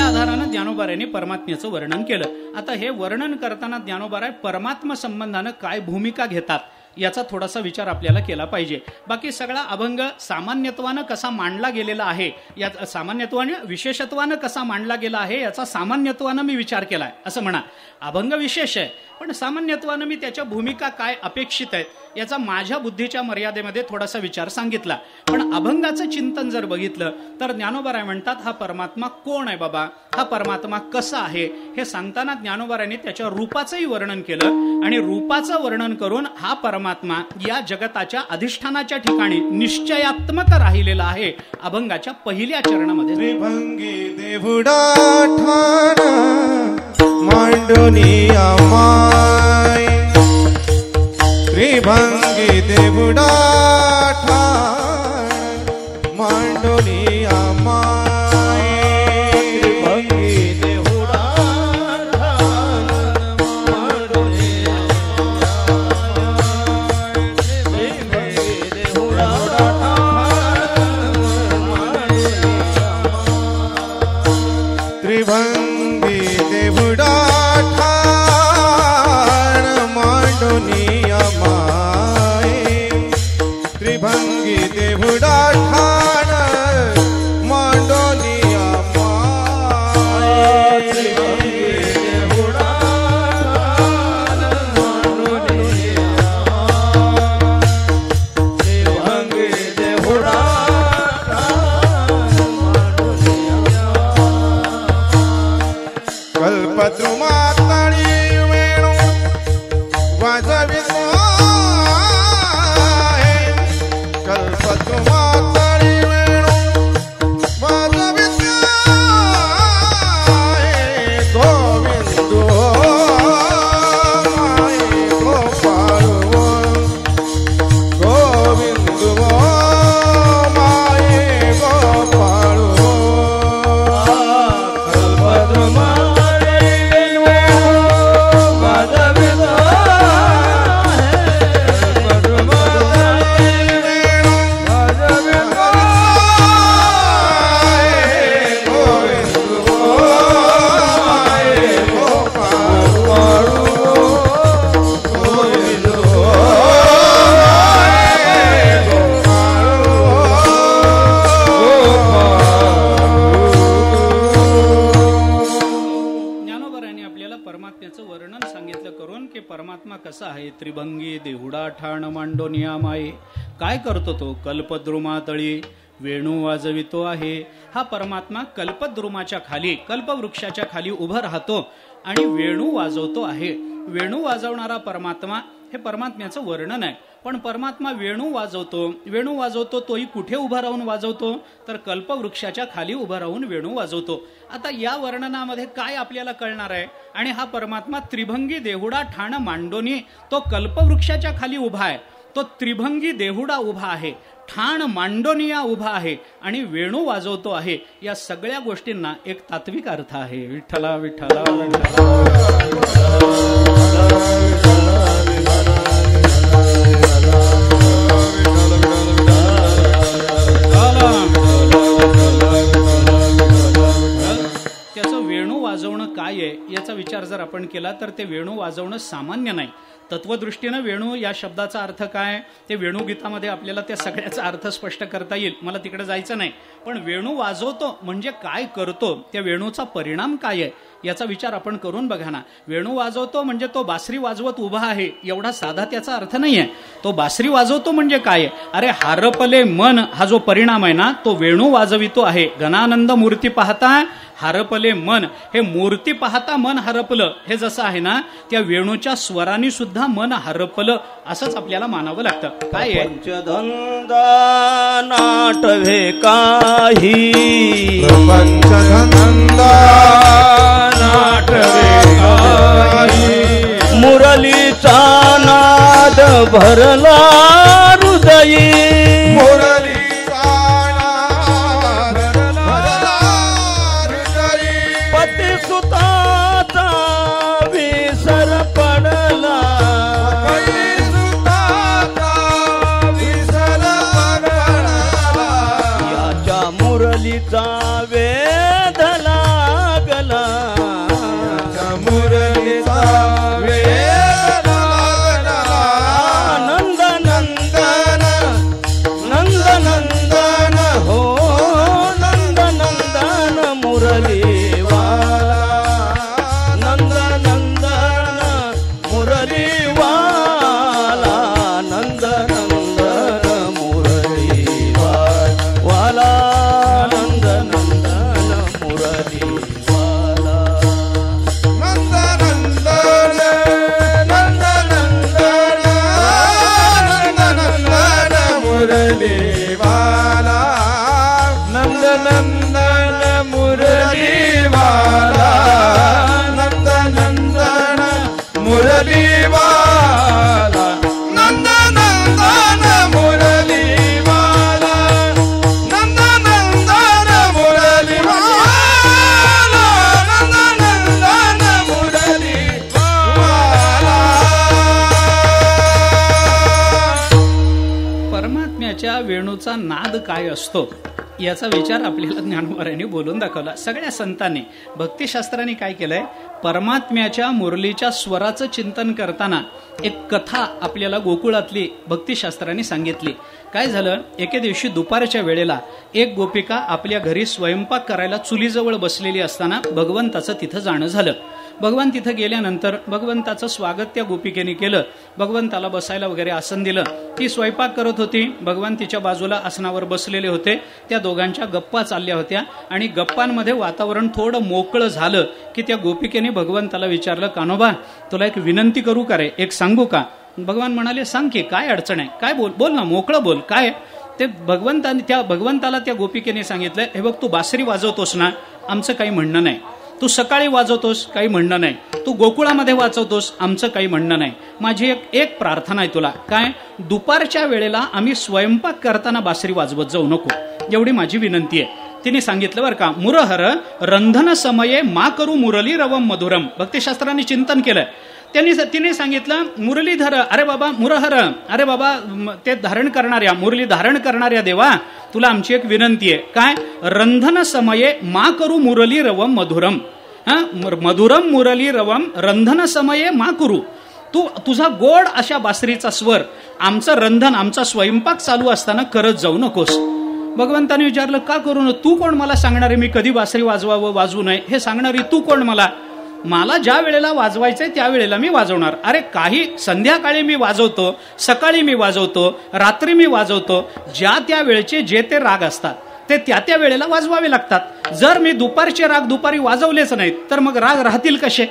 आधारानं ज्ञानोबारायांनी परमात्म्याचं वर्णन केलं। आता हे वर्णन करताना ज्ञानोबाराय परमात्मा संबंधानं काय भूमिका घेतात याचा थोडासा विचार आपल्याला केला पाहिजे। बाकी सगळा अभंग सामान्यत्वानं कसा मांडला गेलेला आहे, या सामान्यत्वानं विशेषत्वानं कसा मांडला गेला आहे याचा सामान्यत्वानं मी विचार केलाय असं म्हणा। अभंग विशेष आहे, पण सामान्यत्वानं मी त्याच्या भूमिका काय अपेक्षित आहेत याचा माझ्या बुद्धीच्या मर्यादेमध्ये थोडासा विचार सांगितला। पण अभंगाचं चिंतन जर बघितलं तर ज्ञानोबाराय म्हणतात हा परमात्मा कोण आहे बाबा, हा परमात्मा कसा आहे हे सांगताना ज्ञानोबारायांनी त्याच्या रूपाचंही वर्णन केलं आणि रूपाचं वर्णन करून हा परमात्मा या जगताच्या अधिष्ठानाच्या ठिकाणी निश्चयात्मक राहिलेला आहे अभंगाच्या पहिल्या चरणामध्ये। त्रिभंगी देवुडा ठाण मांडोनी अमाय, त्रिभंगी देवुडा ठाण मांडोनी अमाय, त्रिभंगी देवुडा ठाण मांडोनी अमाय, त्रिभंगी देवुडा ठाण मांडोनी अमाय, त्रिभंगी देवुडा ठाण मांडोनी अमाय, त्रिभंगी देवुडा ठाण मांडोनी अमाय, त्रिभंगी देवुडा ठाण मांडोनी अमाय, त्रिभंगी देवुडा ठाण मांडोनी अमाय, कल्पद्रुमातळी वेणू वाजवितो आहे, कल्पद्रुमातळी वेणू वाजवितो आहे, गोविंदो माये गोपाळो, गोविंदो माये गोपाळो, कल्पद्रुमातळी वेणू वाजवितो ज्ञानोबारायांनी आपल्याला परमात्म्याचं वर्णन सांगितलं करून की परमात्मा कसा आहे। त्रिभंगी देहुडा ठाण मांडोनिया माये, काय करतो तो, कल्पद्रुमातळी वेणू वाजवितो आहे। हा परमात्मा कल्पद्रुमाच्या खाली, कल्पवृक्षाच्या खाली उभं राहतो आणि वेणू वाजवतो आहे। वेणू वाजवणारा परमात्मा हे परमात्म्याचं वर्णन आहे। पण परमात्मा वेणू वाजवतो तोही कुठे उभा राहून वाजवतो तर कल्पवृक्षाच्या खाली उभा राहून वेणू वाजवतो। आता या वर्णनामध्ये काय आपल्याला कळणार आहे, आणि हा परमात्मा त्रिभंगी देहुडा ठाण मांडोनी, तो कल्पवृक्षाच्या खाली उभा आहे, तो त्रिभंगी देहुडा उभा आहे, ठाण मांडोनिया उभा आहे आणि वेणू वाजवतो आहे। या सगळ्या गोष्टींना एक तात्विक अर्थ आहे। विठ्ठला विठ्ठला त्याचं वेणू वाजवणं काय आहे याचा विचार जर आपण केला तर ते वेणू वाजवणं सामान्य नाही। तत्वदृष्टीनं वेणू या शब्दाचा अर्थ काय, ते वेणुगीतामध्ये आपल्याला त्या सगळ्याचा अर्थ स्पष्ट करता येईल, मला तिकडे जायचं नाही। पण वेणू वाजवतो म्हणजे काय करतो, त्या वेणूचा परिणाम काय आहे याचा विचार आपण करून बघा ना। वेणू वाजवतो म्हणजे तो बासरी वाजवत उभा आहे एवढा साधा त्याचा अर्थ नाही आहे। तो बासरी वाजवतो म्हणजे काय, अरे हारपले मन हा जो परिणाम आहे ना तो वेणू वाजवितो आहे। घनानंद मूर्ती पाहता हरपले मन, हे मूर्ती पाहता मन हरपलं, हे जसं आहे ना त्या वेणूच्या स्वरांनी सुद्धा मन हरपलं असंच आपल्याला मानावं लागतं। काय आहे, पंचधंदा नाटवे काही, पंचधंदा नाटवे काही, मुरलीचा नाद भरला हृदयी, मुरलीचा नाद भरला हृदयी, पतिसुताचा विसर पडला, पतिसुताचा विसर पडला, याच्या मुरलीचा वेधला मुरली वाला नंद नंदन मुरली वाला नंद नंदन मुरली वाला नंद नंदन मुरली वाला नंद नंदन नंद नंदन नंद नंदन मुरली वाला नंद नंदन मुरली वाला नंद नंदन मुरली वाला नंद नंदन मुरली वाला नंद नंदन मुरली वाला नंद नंदन मुरली वाला. परमात्म्याच्या वेणूचा नाद काय असतो याचा विचार आपल्याला ज्ञानोबारांनी बोलून दाखवला. सगळ्या संतांनी भक्तिशास्त्राने काय केलंय, परमात्म्याच्या मुरलीच्या स्वराचं चिंतन करताना एक कथा आपल्याला गोकुळातली भक्तिशास्त्राने सांगितली. काय झालं, एके दिवशी दुपारच्या वेळेला एक गोपिका आपल्या घरी स्वयंपाक करायला चुलीजवळ बसलेली असताना भगवंताचं तिथं जाणं झालं. भगवान तिथं गेल्यानंतर भगवंताचं स्वागत त्या गोपिकेने केलं. भगवंताला बसायला वगैरे आसन दिलं. ती स्वयंपाक करत होती. भगवान तिच्या बाजूला आसनावर बसलेले होते. त्या दोघांच्या गप्पा चालल्या होत्या आणि गप्पांमध्ये वातावरण थोडं मोकळं झालं की त्या गोपिकेने भगवंताला विचारलं, कान्होबा तुला एक विनंती करू का रे, एक सांगू का? भगवान म्हणाले, सांग की, काय अडचण आहे, काय बोल ना, मोकळं बोल, काय ते. भगवंताला त्या गोपिकेने सांगितलं, हे बघ तू बासरी वाजवतोस ना, आमचं काही म्हणणं नाही. तू सकाळी वाजवतोस, काही म्हणणं नाही. तू गोकुळामध्ये वाजवतोस, आमचं काही म्हणणं नाही. माझी एक प्रार्थना आहे तुला, काय, दुपारच्या वेळेला आम्ही स्वयंपाक करताना बासरी वाजवत जाऊ नको, एवढी माझी विनंती आहे. तिने सांगितलं बरं का, मुरहर रंधन समये मा करू मुरली रवम मधुरम. भक्तिशास्त्राने चिंतन केलं. तिने सांगितलं, मुरलीधर, अरे बाबा मुरहर, अरे बाबा ते धारण करणाऱ्या, मुरली धारण करणाऱ्या देवा, तुला आमची एक विनंती आहे, काय, रंधन समये मा करू मुरली रवम मधुरम. मधुरम मुरली रवम रंधन समये मा करू. तू तुझा गोड अशा बासरीचा स्वर आमचं रंधन, आमचा स्वयंपाक चालू असताना करत जाऊ नकोस. भगवंताने विचारलं, का करू न, तू कोण मला सांगणारे मी कधी बासरी वाजवावं वाजवू नये, हे सांगणारी तू कोण? मला ज्या वेळेला वाजवायचंय त्या वेळेला मी वाजवणार. अरे काही संध्याकाळी मी वाजवतो, सकाळी मी वाजवतो, रात्री मी वाजवतो. ज्या त्या वेळेचे जे ते राग असतात ते त्या त्या वेळेला वाजवावे लागतात. जर मी दुपारचे राग दुपारी वाजवलेच नाहीत तर मग राग राहतील कसे?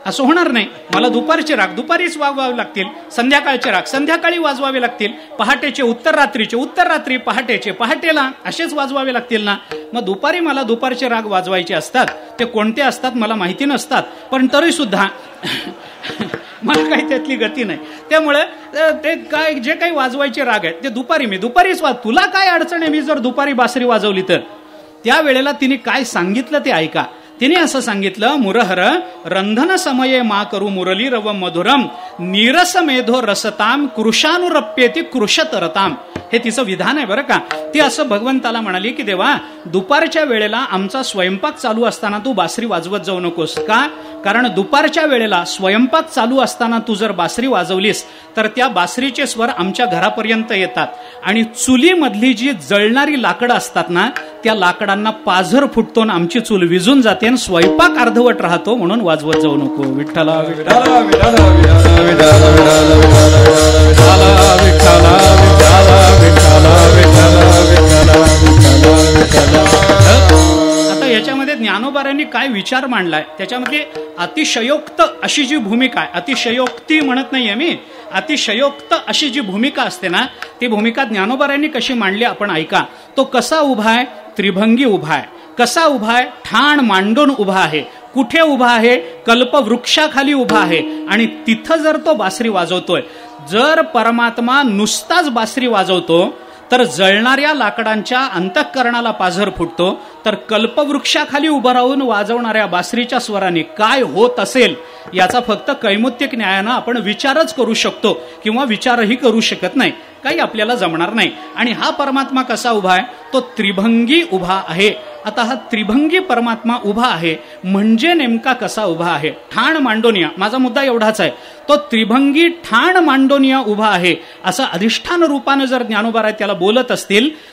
असं होणार नाही. मला दुपारचे राग दुपारीच वाजवावे लागतील, संध्याकाळचे राग संध्याकाळी वाजवावे लागतील, पहाटेचे उत्तर रात्री, पहाटेचे पहाटेला असेच वाजवावे लागतील ना. मग दुपारी मला दुपारचे राग वाजवायचे असतात. ते कोणते असतात मला माहिती नसतात, पण तरी सुद्धा मला काही त्यातली गती नाही. त्यामुळे ते काय जे काही वाजवायचे राग आहेत ते दुपारीच वाज. तुला काय अडचण आहे मी जर दुपारी बासरी वाजवली तर? त्या वेळेला तिने काय सांगितलं ते ऐका. तिने असं सांगितलं, मुरहर रंधन समये मा करू मुरली रवम मधुरम नीरस मेधो रसताम कृशानुरप्येती कृशतरताम. हे तिचं विधान आहे बरं का. ती असं भगवंताला म्हणाली की देवा, दुपारच्या वेळेला आमचा स्वयंपाक चालू असताना तू बासरी वाजवत जाऊ नकोस. का? कारण दुपारच्या वेळेला स्वयंपाक चालू असताना तू जर बासरी वाजवलीस तर त्या बासरीचे स्वर आमच्या घरापर्यंत येतात आणि चुलीमधली जी जळणारी लाकडं असतात ना, त्या लाकडांना पाझर फुटतो आणि आमची चूल विजून जाते आणि स्वयंपाक अर्धवट राहतो, म्हणून वाजवत जाऊ नको. विठ्ठला विठ्ठला विठ्ठला आता याच्यामध्ये ज्ञानोबारांनी काय विचार मांडलाय, त्याच्यामध्ये अतिशयोक्त अशी जी भूमिका आहे, अतिशयोक्ती म्हणत नाहीये मी, अतिशयोक्त अशी जी भूमिका असते ना, ती भूमिका ज्ञानोबारांनी कशी मांडली आपण ऐका. तो कसा उभा आहे? त्रिभंगी उभा आहे. कसा उभा आहे? ठाण मांडून उभा आहे. कुठे उभा आहे? कल्पवृक्षाखाली उभा आहे. आणि तिथं जर तो बासरी वाजवतोय, जर परमात्मा नुसताच बासरी वाजवतो तर जळणाऱ्या लाकडांच्या अंतःकरणाला पाझर फुटतो, तर कल्पवृक्षाखाली उभं राहून वाजवणाऱ्या बासरीच्या स्वराने काय होत असेल याचा फक्त कैमुत्तिक न्यायानं आपण विचारच करू शकतो किंवा विचारही करू शकत नाही, काही आपल्याला जमणार नाही. आणि हा परमात्मा कसा उभा आहे? तो त्रिभंगी उभा आहे. आता हा त्रिभंगी परमात्मा उभा आहे म्हणजे नेमका कसा उभा आहे? ठाण मांडोनिया, माझा मुद्दा एवढाच आहे, तो त्रिभंगी ठाण मांडोनिया उभा आहे असं अधिष्ठान रूपानं जर ज्ञानोबा त्याला बोलत असतील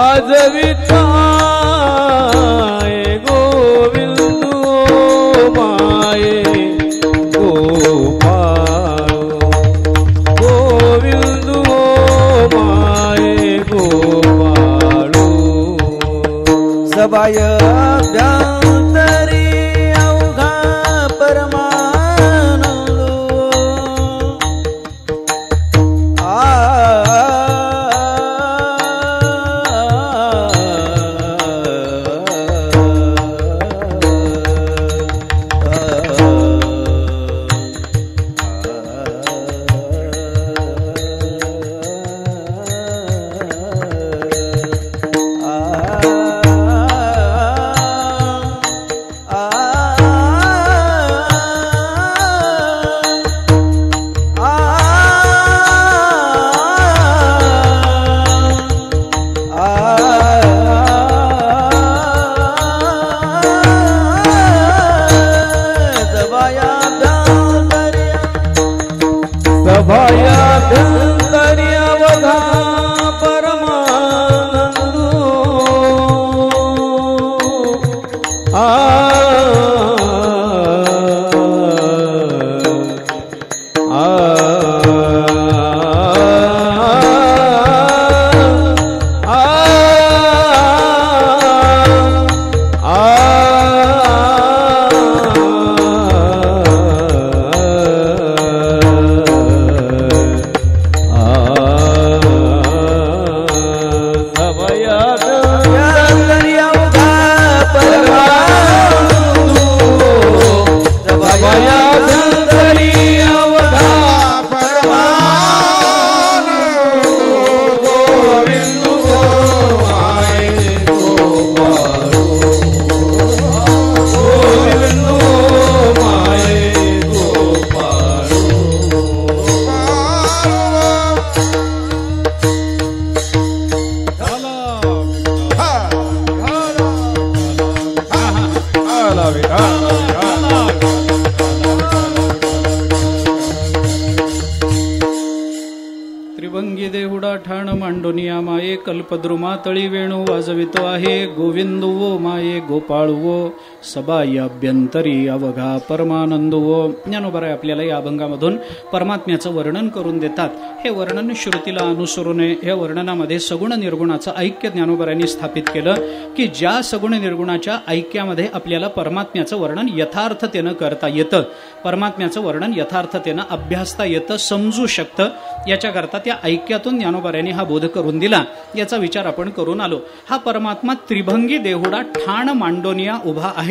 वाजविताय गोविंदू माये गोपाळ गोविंदू माये गोपाळू सबाय अभ्यंतरी अवघा परमानंदो त्रिभंगी देहुडा ठाण मांडोनिया माये कल्पद्रुमा तळी वेणू वाजवितो आहे गोविंदुवो माये गोपाळुवो सबाई अभ्यंतरी अवघा परमानंदुवो. ज्ञानोबा आपल्याला या अभंगामधून परमात्म्याचं वर्णन करून देतात. हे वर्णन श्रुतीला अनुसरू नये. या वर्णनामध्ये सगुण निर्गुणाचं ऐक्य ज्ञानोबांनी स्थापित केलं की ज्या सगुण निर्गुणाच्या ऐक्यामध्ये आपल्याला परमात्म्याचं वर्णन यथार्थतेनं करता येतं, परमात्म्याचं वर्णन यथार्थतेनं अभ्यासता येतं, समजू शकतं. याच्याकरता त्या ऐक्यातून ज्ञानोबांनी हा बोध करून दिला. याचा विचार आपण करून आलो. हा परमात्मा त्रिभंगी देहुडा ठाण मांडोनिया उभा आहे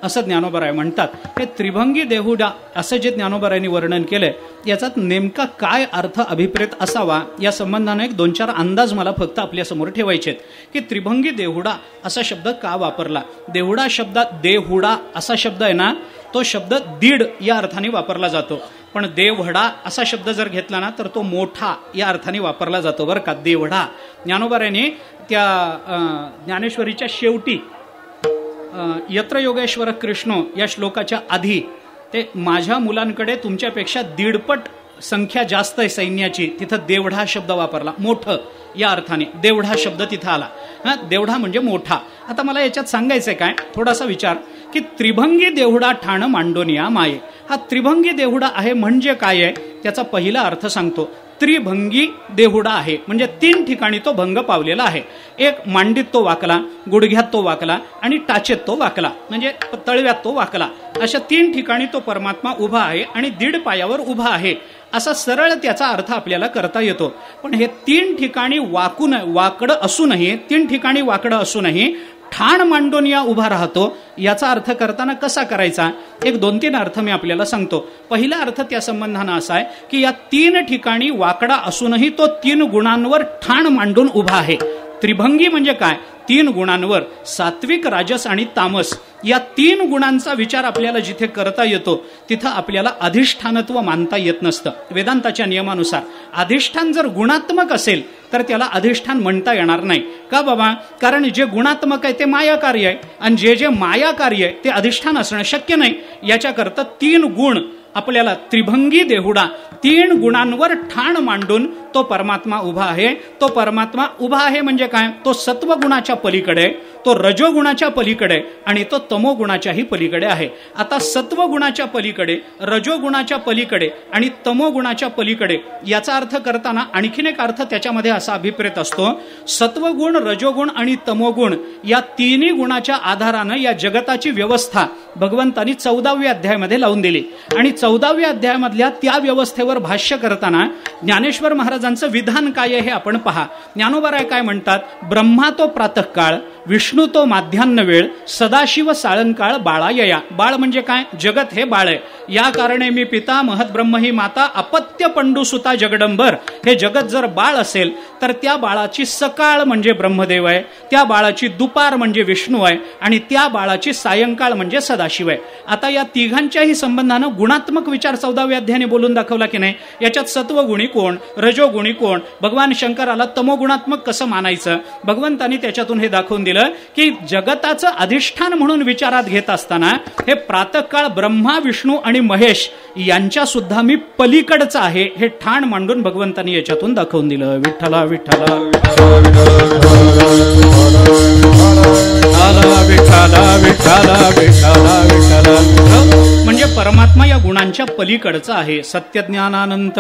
असं ज्ञानोबराय म्हणतात. हे त्रिभंगी देहुडा असं जे ज्ञानोबरायांनी वर्णन केलंय याचा नेमका काय अर्थ अभिप्रेत असावा या संबंधाने 2-4 अंदाज मला फक्त आपल्या समोर ठेवायचे आहेत. की त्रिभंगी देहुडा असा शब्द का वापरला. देहुडा शब्दात देहुडा असा शब्द आहे ना, तो शब्द दीड या अर्थाने वापरला जातो. पण देवढा असा शब्द जर घेतला ना तर तो मोठा या अर्थाने वापरला जातो बरं का. देवढा ज्ञानोबारायांनी त्या ज्ञानेश्वरीच्या शेवटी यत्र योगेश्वर कृष्ण या श्लोकाच्या आधी ते माझ्या मुलांकडे तुमच्यापेक्षा 1.5 पट संख्या जास्त आहे सैन्याची, तिथं देवढा शब्द वापरला. मोठं या अर्थाने देवढा शब्द तिथं आला. देवढा म्हणजे मोठा. आता मला याच्यात सांगायचंय काय, थोडासा विचार की त्रिभंगी देहुडा ठाण मांडोनिया माये. हा त्रिभंगी देहुडा आहे म्हणजे काय आहे त्याचा पहिला अर्थ सांगतो. त्रिभंगी देहुडा आहे म्हणजे 3 ठिकाणी तो भंग पावलेला आहे. एक मांडीत तो वाकला, गुडघ्यात तो वाकला आणि टाचेत तो वाकला, म्हणजे तळव्यात तो वाकला. अशा 3 ठिकाणी तो परमात्मा उभा आहे आणि 1.5 पायावर उभा आहे असा सरळ त्याचा अर्थ आपल्याला करता येतो. पण हे 3 ठिकाणी वाकडं असूनही 3 ठिकाणी वाकडं असूनही ठाण मांडोनिया उभा राहतो याचा अर्थ करताना कसा करायचा. एक 2-3 अर्थ मी आपल्याला सांगतो. पहिला अर्थ त्या संबंधानं असा आहे की या 3 ठिकाणी वाकडा असूनही तो 3 गुणांवर ठाण मांडून उभा आहे. त्रिभंगी म्हणजे काय, 3 गुणांवर सात्विक, राजस आणि तामस या 3 गुणांचा विचार आपल्याला जिथे करता येतो तिथं आपल्याला अधिष्ठानत्व मानता येत नसतं. वेदांताच्या नियमानुसार अधिष्ठान जर गुणात्मक असेल तर त्याला अधिष्ठान म्हणता येणार नाही. का बाबा, कारण जे गुणात्मक आहे ते माया कार्य आहे आणि जे माया कार्य आहे ते अधिष्ठान असणं शक्य नाही. याच्याकरता 3 गुण आपल्याला त्रिभंगी देहुडा 3 गुणांवर ठाण मांडून तो परमात्मा उभा आहे. तो परमात्मा उभा आहे म्हणजे काय? तो सत्वगुणाच्या पलीकडे, तो रजोगुणाच्या पलीकडे आणि तो तमोगुणाच्याही पलीकडे आहे. आता सत्वगुणाच्या पलीकडे, रजोगुणाच्या पलीकडे आणि तमोगुणाच्या पलीकडे याचा अर्थ करताना आणखीन एक अर्थ त्याच्यामध्ये असा अभिप्रेत असतो. सत्वगुण, रजोगुण आणि तमोगुण या तिन्ही गुणाच्या आधारानं या जगताची व्यवस्था भगवंतांनी 14व्या अध्यायामध्ये लावून दिली. आणि 14व्या अध्यायामधल्या त्या व्यवस्थेवर भाष्य करताना ज्ञानेश्वर महाराजांचं विधान काय आहे हे आपण पहा. ज्ञानोबराय काय म्हणतात? ब्रह्मा तो प्रातःकाळ, विष्णू तो माध्यान्ह वेळ, सदाशिव साळंकाळ बाळायया. बाळ म्हणजे काय? जगत हे बाळ आहे. या कारणे मी पिता, महद्ब्रह्म ही माता, अपत्य पंडुसुता जगडंबर. हे जगत जर बाळ असेल तर त्या बाळाची सकाळ म्हणजे ब्रह्मदेव आहे, त्या बाळाची दुपार म्हणजे विष्णू आहे आणि त्या बाळाची सायंकाळ म्हणजे सदाशिव आहे. आता या तिघांच्याही संबंधानं गुणात्मक विचार 14व्या अध्यायाने बोलून दाखवला की नाही. याच्यात सत्वगुणी कोण, रजोगुणी कोण, भगवान शंकराला तमोगुणात्मक कसं मानायचं, भगवंतांनी त्याच्यातून हे दाखवून दिलं की जगताचं अधिष्ठान म्हणून विचारात घेत असताना हे प्रातःकाळ ब्रह्मा, विष्णू आणि महेश यांच्या सुद्धा मी पलीकडचं आहे हे ठाण मांडून भगवंतांनी याच्यातून दाखवून दिलं. विठ्ठला विठ्ठला म्हणजे परमात्मा या गुणांच्या पलीकडचा आहे. सत्यज्ञानानंत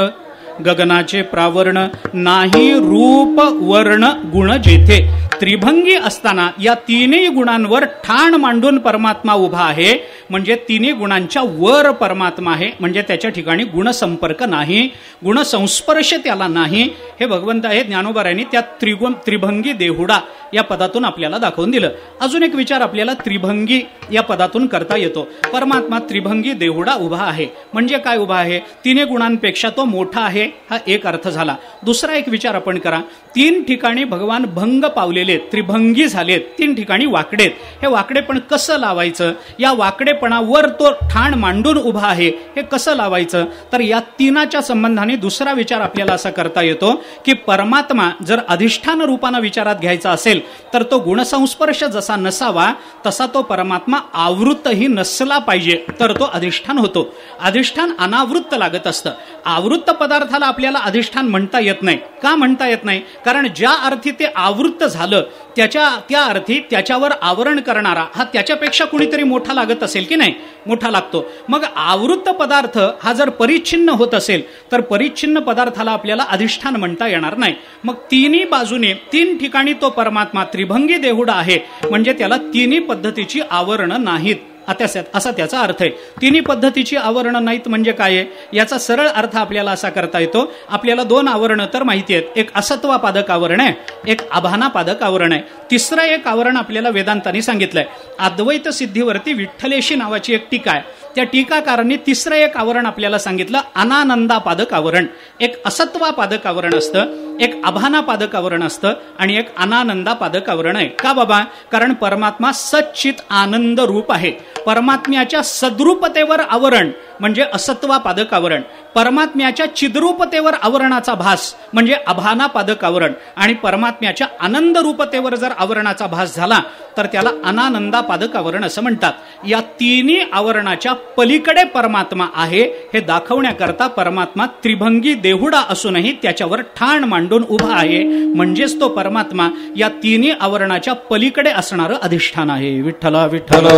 गगनाचे प्रावर्ण, नाही रूप वर्ण गुण जेथे. त्रिभंगी असताना या तिन्ही गुणांवर ठाण मांडून परमात्मा उभा आहे. म्हणजे तिन्ही गुणांच्या वर परमात्मा आहे. म्हणजे त्याच्या ठिकाणी गुणसंपर्क नाही, गुणसंस्पर्श त्याला नाही. हे भगवंत आहे ज्ञानोबरायांनी त्या त्रिभंगी देहुडा या पदातून आपल्याला दाखवून दिलं. अजून एक विचार आपल्याला त्रिभंगी या पदातून करता येतो. परमात्मा त्रिभंगी देहुडा उभा आहे म्हणजे काय उभा आहे? तिन्ही गुणांपेक्षा तो मोठा आहे, हा एक अर्थ झाला. दुसरा एक विचार आपण करा. 3 ठिकाणी भगवान भंग पावलेले, त्रिभंगी झालेत, 3 ठिकाणी वाकडेत. हे वाकडे पण कसं लावायचं? या वाकडेपणावर तो ठाण मांडून उभा आहे हे कसं लावायचं? तर या तीनाच्या संबंधाने दुसरा विचार आपल्याला असा करता येतो की परमात्मा जर अधिष्ठान रूपानं विचारात घ्यायचा असेल तर तो गुणसंस्पर्श जसा नसावा तसा तो परमात्मा आवृत्तही नसला पाहिजे तर तो अधिष्ठान होतो. अधिष्ठान अनावृत्त लागत असतं. आवृत्त पदार्थाला आपल्याला अधिष्ठान म्हणता येत नाही. का म्हणता येत नाही? कारण ज्या अर्थी ते आवृत्त झालं त्या अर्थी त्याच्यावर आवरण करणारा हा त्याच्यापेक्षा कुणीतरी मोठा लागत असेल की नाही? मोठा लागतो. मग आवृत्त पदार्थ हा जर परिच्छिन्न होत असेल तर परिच्छिन्न पदार्थाला आपल्याला अधिष्ठान म्हणता येणार नाही. मग तिन्ही बाजूने 3 ठिकाणी तो परमात्मा त्रिभंगी देहुडा आहे म्हणजे त्याला तिन्ही पद्धतीची आवरणं नाहीत असा त्याचा अर्थ आहे. तिन्ही पद्धतीची आवरणं नाहीत म्हणजे काय आहे? याचा सरळ अर्थ आपल्याला असा करता येतो. आपल्याला 2 आवरणं तर माहिती आहेत. एक असत्वापादक आवरण आहे, एक आभानापादक आवरण आहे. तिसरं एक आवरण आपल्याला वेदांतांनी सांगितलंय. अद्वैत सिद्धीवरती विठ्ठलेशी नावाची एक टीका आहे. त्या टीकाकारांनी तिसरं एक आवरण आपल्याला सांगितलं, अनानंदापादक आवरण. एक असत्वापादक आवरण असतं, एक आभानापादक आवरण असतं आणि एक अनानंदापादक आवरण आहे. का बाबा? कारण परमात्मा सच्चित आनंद रूप आहे. परमात्म्याच्या सद्रूपतेवर आवरण म्हणजे असत्वापादक आवरण, परमात्म्याच्या चिद्रूपतेवर आवरणाचा भास म्हणजे आभानापादक आवरण आणि परमात्म्याच्या आनंद रूपतेवर जर आवरणाचा भास झाला तर त्याला अनानंदापादक आवरण असं म्हणतात. या तिन्ही आवरणाच्या पलीकडे परमात्मा आहे हे दाखवण्याकरता परमात्मा त्रिभंगी देहुडा असूनही त्याच्यावर ठाण मांडून उभा आहे. म्हणजेच तो परमात्मा या तिन्ही आवरणाच्या पलीकडे असणारं अधिष्ठान आहे. विठ्ठला विठ्ठला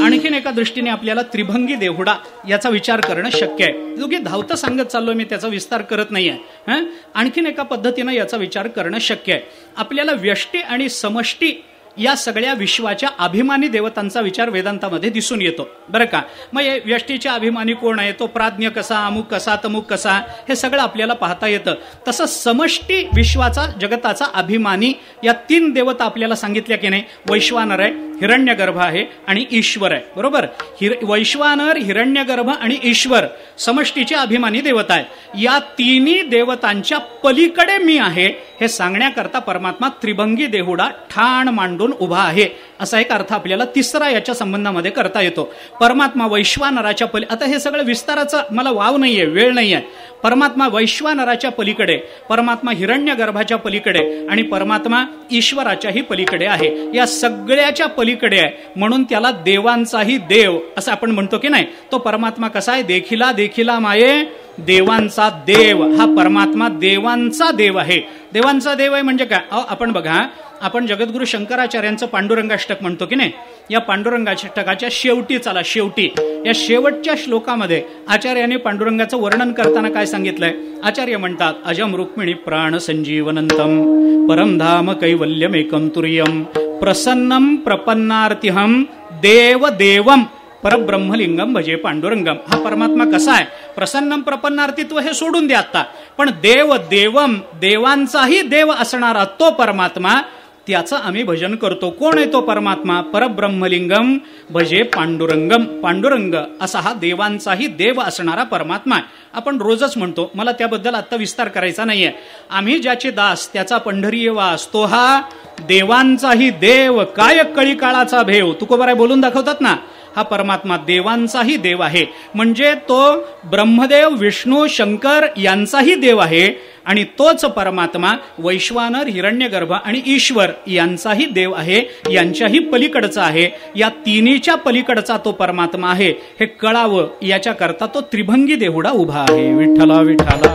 आणखीन एका दृष्टीने आपल्याला त्रिभंगी देहुडा याचा विचार करणं शक्य आहे. जो की धावतं सांगत चाललोय मी, त्याचा विस्तार करत नाहीये. आणखीन एका पद्धतीनं याचा विचार करणं शक्य आहे. आपल्याला व्यष्टी आणि समष्टी या सगळ्या विश्वाच्या अभिमानी देवतांचा विचार वेदांतामध्ये दिसून येतो बरं का. मग व्यष्टीच्या अभिमानी कोण आहे? तो प्राज्ञ कसा, अमुक कसा, तमुक कसा, हे सगळं आपल्याला पाहता येतं. तसं समष्टी विश्वाचा, जगताचा अभिमानी या 3 देवता आपल्याला सांगितल्या की नाही? वैश्वानर आहे, हिरण्यगर्भ आहे आणि ईश्वर आहे. बरोबर. वैश्वानर, हिरण्यगर्भ आणि ईश्वर समष्टीचे अभिमानी देवता आहेत. या तिन्ही देवतांच्या पलीकडे मी आहे हे सांगण्याकरता परमात्मा त्रिभंगी देहुडा ठाण मांडून उभा आहे, असा एक अर्थ आपल्याला तिसरा याच्या संबंधामध्ये करता येतो. परमात्मा वैश्वानराच्या आता हे सगळं विस्ताराचा मला वाव नाहीये, वेळ नाहीये. परमात्मा वैश्वानराच्या पलीकडे, परमात्मा हिरण्यगर्भाच्या पलीकडे आणि परमात्मा ईश्वराच्याही पलीकडे आहे. या सगळ्याच्या पलीकडे आहे, म्हणून त्याला देवांचाही देव असं आपण म्हणतो की नाही. तो परमात्मा कसा आहे? देखिला देखिला माये देवांचा देव. हा परमात्मा देवांचा देव आहे. देवांचा देव आहे म्हणजे काय? आपण बघा, आपण जगद्गुरु शंकराचार्यांचं पांडुरंगाष्टक म्हणतो की नाही. या पांडुरंगाष्टकाच्या शेवटी या शेवटच्या श्लोकामध्ये आचार्याने पांडुरंगाचं वर्णन करताना काय सांगितलंय? आचार्य म्हणतात, अजम रुक्मिणी प्राण संजीवनंतम परमधाम कैवल्यमेकं तुर्यम प्रसन्नम प्रपन्नार्तिहम देव देवम परब्रह्मलिंगम भजे पांडुरंगम. हा परमात्मा कसा आहे? प्रसन्नम प्रपन्नार्थित्व हे सोडून द्या आता, पण देव देवम, देवांचाही देव असणारा तो परमात्मा, त्याचं आम्ही भजन करतो. कोण आहे तो परमात्मा? परब्रह्मलिंगम भजे पांडुरंगम. पांडुरंग असा हा देवांचाही देव असणारा परमात्मा आहे. आपण रोजच म्हणतो, मला त्याबद्दल आता विस्तार करायचा नाहीये. आम्ही ज्याचे दास त्याचा पंढरीये वास, तो हा देवांचाही देव, काय कळी काळाचा भेव, तुकोबाराय बोलून दाखवतात ना. हा परमात्मा देवांचाही देव आहे, म्हणजे तो ब्रह्मदेव विष्णू शंकर यांचाही देव आहे. आणि तोच परमात्मा वैश्वानर हिरण्यगर्भ आणि ईश्वर यांचाही देव आहे, यांच्याही पलीकडचा आहे. या तिन्हीच्या पलीकडचा तो परमात्मा आहे हे कळावं याच्याकरता तो त्रिभंगी देहुडा उभा आहे. विठ्ठला विठ्ठला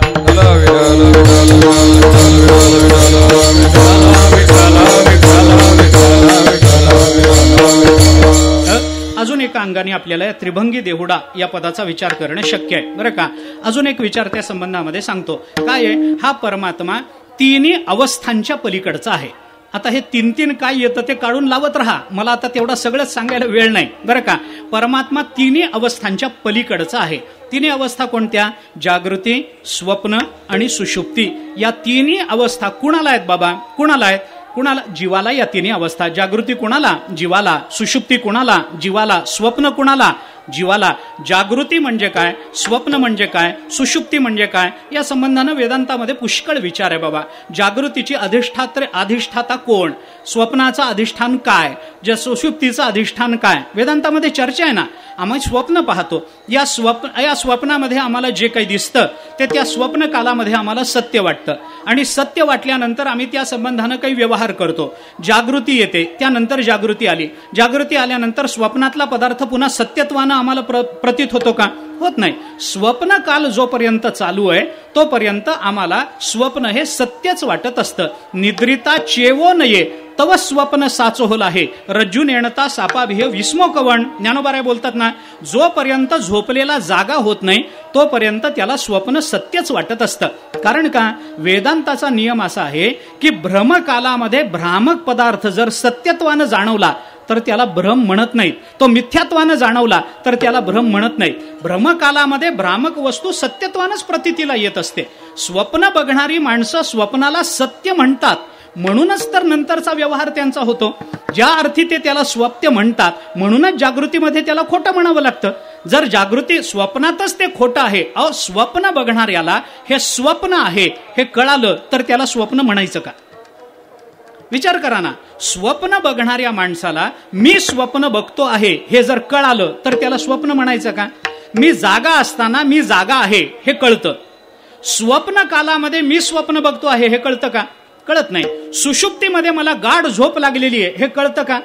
अजून एका अंगाने आपल्याला या त्रिभंगी देहुडा या पदाचा विचार करणं शक्य आहे बरं का. अजून एक विचार त्या संबंधामध्ये सांगतो. काय आहे? हा परमात्मा तिन्ही अवस्थांच्या पलीकडचा आहे. आता हे तीन काय येतं ते काढून लावत राहा, मला आता तेवढा सगळंच सांगायला वेळ नाही बरं का. परमात्मा तिन्ही अवस्थांच्या पलीकडचा आहे. तिन्ही अवस्था कोणत्या? जागृती, स्वप्न आणि सुषुप्ती. या तिन्ही अवस्था कुणाला आहेत बाबा? कुणाला आहेत? कुणाला? जीवाला. या तिन्ही अवस्था. जागृती कुणाला? जीवाला. सुषुप्ती कुणाला? जीवाला. स्वप्न कुणाला? जीवाला. जागृती म्हणजे काय? स्वप्न म्हणजे काय? सुषुप्ती म्हणजे काय? या संबंधानं वेदांतामध्ये पुष्कळ विचार आहे बाबा. जागृतीची अधिष्ठाता कोण? स्वप्नाचं अधिष्ठान काय? ज्या सुषुप्तीचं अधिष्ठान काय? वेदांतामध्ये चर्चा आहे ना. आम्ही स्वप्न पाहतो, या स्वप्नामध्ये आम्हाला जे काही दिसतं ते त्या स्वप्न कालामध्ये आम्हाला सत्य वाटतं, आणि सत्य वाटल्यानंतर आम्ही त्या संबंधानं काही व्यवहार करतो. जागृती येते, त्यानंतर जागृती आली, जागृती आल्यानंतर स्वप्नातला पदार्थ पुन्हा सत्यत्वानं आम्हाला प्रतीत होतो का? होत नाही. स्वप्न काल जोपर्यंत चालू आहे तोपर्यंत आम्हाला स्वप्न हे सत्यच वाटत असतं. निद्रिता चेवो नये तव स्वप्न साचोहल आहे, रज्जू नेणता सापाभिह विस्मो कवण. ज्ञानोबाराय बोलतात ना, जोपर्यंत झोपलेला जागा होत नाही तोपर्यंत त्याला स्वप्न सत्यच वाटत असतं. कारण का? वेदांताचा नियम असा आहे की भ्रमकालामध्ये भ्रामक पदार्थ जर सत्यत्वानं जाणवला तर त्याला भ्रम म्हणत नाहीत, तो मिथ्यात्वानं जाणवला तर त्याला भ्रम म्हणत नाहीत. भ्रमकालामध्ये भ्रामक वस्तू सत्यत्वानंच प्रतीतीला येत असते. स्वप्न बघणारी माणसं स्वप्नाला सत्य म्हणतात, म्हणूनच तर नंतरचा व्यवहार त्यांचा होतो. ज्या अर्थी ते त्याला स्वप्न म्हणतात म्हणूनच जागृतीमध्ये त्याला खोटं म्हणावं लागतं. जर जागृती स्वप्नातच ते खोटं आहे, स्वप्न बघणाऱ्याला हे स्वप्न आहे हे कळालं तर त्याला स्वप्न म्हणायचं का? विचार करा ना. स्वप्न बघणाऱ्या माणसाला मी स्वप्न बघतो आहे हे जर कळालं तर त्याला स्वप्न म्हणायचं का? मी जागा असताना मी जागा आहे हे कळतं, स्वप्न कालामध्ये मी स्वप्न बघतो आहे हे कळतं का? कळत नाही. सुषुप्तीमध्ये मला गाढ झोप लागलेली आहे हे कळतं का?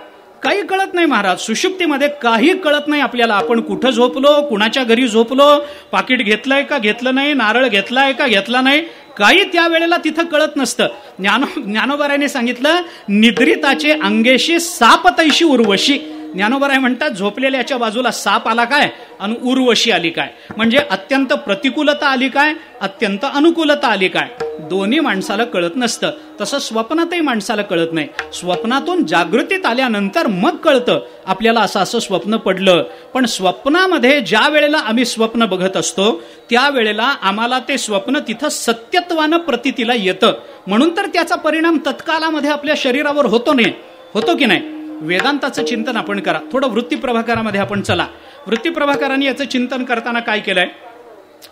काही कळत नाही महाराज. सुषुप्तीमध्ये काही कळत नाही आपल्याला. आपण कुठं झोपलो, कुणाच्या घरी झोपलो, पाकिट घेतलंय का घेतलं नाही, नारळ घेतलाय का घेतला नाही, काही त्यावेळेला तिथं कळत नसतं. ज्ञानोबारायने सांगितलं, निद्रिताचे अंगेशी साप तैशी उर्वशी. ज्ञानोबाराय म्हणतात, झोपलेल्याच्या बाजूला साप आला काय आणि उर्वशी आली काय, म्हणजे अत्यंत प्रतिकूलता आली काय, अत्यंत अनुकूलता आली काय, दोन्ही माणसाला कळत नसतं. तसं स्वप्नातही माणसाला कळत नाही. स्वप्नातून जागृतीत आल्यानंतर मग कळतं आपल्याला असं स्वप्न पडलं. पण स्वप्नामध्ये ज्या वेळेला आम्ही स्वप्न बघत असतो त्यावेळेला आम्हाला ते स्वप्न तिथं सत्यत्वानं प्रतीतीला येतं, म्हणून तर त्याचा परिणाम तत्कालामध्ये आपल्या शरीरावर होतो की नाही. वेदांताचं चिंतन आपण करा. थोडं वृत्ती प्रभाकरामध्ये आपण चला. वृत्ती प्रभाकरांनी याचं चिंतन करताना काय केलंय?